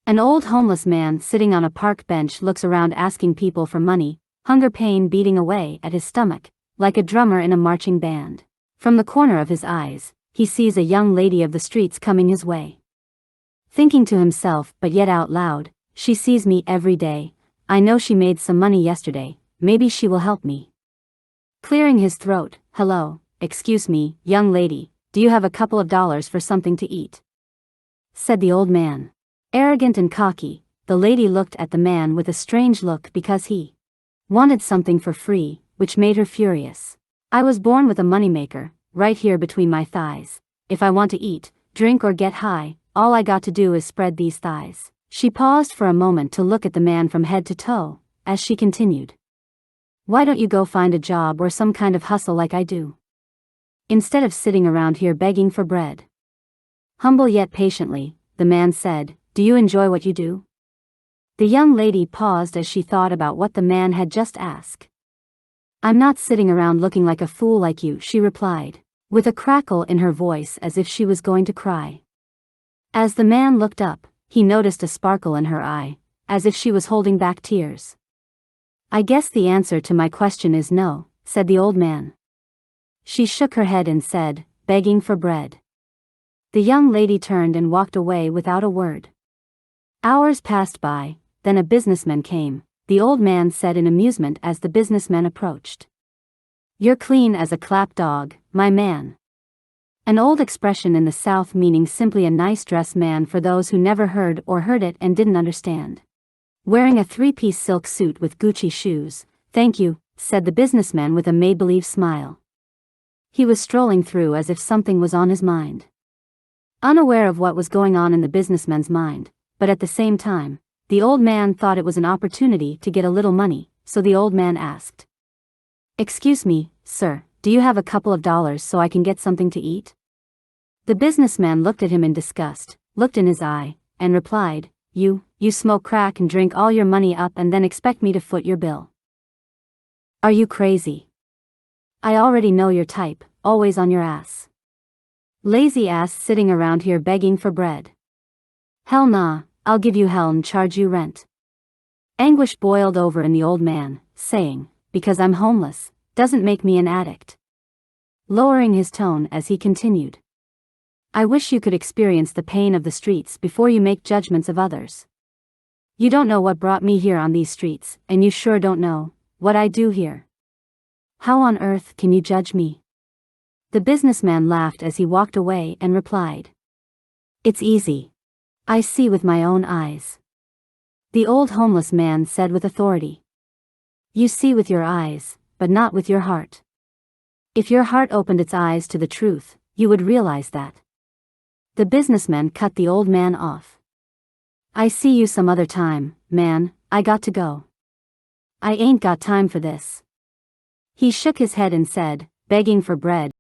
An old homeless man sitting on a park bench looks around asking people for money, hunger pain beating away at his stomach, like a drummer in a marching band. From the corner of his eyes, he sees a young lady of the streets coming his way. Thinking to himself but yet out loud, she sees me every day, I know she made some money yesterday, maybe she will help me. Clearing his throat, hello, excuse me, young lady, do you have a couple of dollars for something to eat? Said the old man. Arrogant and cocky, the lady looked at the man with a strange look because he wanted something for free, which made her furious. I was born with a moneymaker, right here between my thighs. If I want to eat, drink or get high, all I got to do is spread these thighs. She paused for a moment to look at the man from head to toe, as she continued. Why don't you go find a job or some kind of hustle like I do? Instead of sitting around here begging for bread. Humble yet patiently, the man said, do you enjoy what you do? The young lady paused as she thought about what the man had just asked. I'm not sitting around looking like a fool like you, she replied, with a crackle in her voice as if she was going to cry. As the man looked up, he noticed a sparkle in her eye, as if she was holding back tears. I guess the answer to my question is no, said the old man. She shook her head and said, begging for bread. The young lady turned and walked away without a word. Hours passed by, then a businessman came, the old man said in amusement as the businessman approached. You're clean as a clap dog, my man. An old expression in the South meaning simply a nice-dressed man for those who never heard or heard it and didn't understand. Wearing a three-piece silk suit with Gucci shoes, thank you, said the businessman with a made-believe smile. He was strolling through as if something was on his mind. Unaware of what was going on in the businessman's mind, but at the same time, the old man thought it was an opportunity to get a little money, so the old man asked. Excuse me, sir, do you have a couple of dollars so I can get something to eat? The businessman looked at him in disgust, looked in his eye, and replied, You smoke crack and drink all your money up and then expect me to foot your bill. Are you crazy? I already know your type, always on your ass. Lazy ass sitting around here begging for bread. Hell nah, I'll give you hell and charge you rent. Anguish boiled over in the old man, saying, because I'm homeless, doesn't make me an addict. Lowering his tone as he continued. I wish you could experience the pain of the streets before you make judgments of others. You don't know what brought me here on these streets, and you sure don't know what I do here. How on earth can you judge me? The businessman laughed as he walked away and replied. It's easy. I see with my own eyes. The old homeless man said with authority. You see with your eyes, but not with your heart. If your heart opened its eyes to the truth, you would realize that. The businessman cut the old man off. I see you some other time, man, I got to go. I ain't got time for this. He shook his head and said, begging for bread.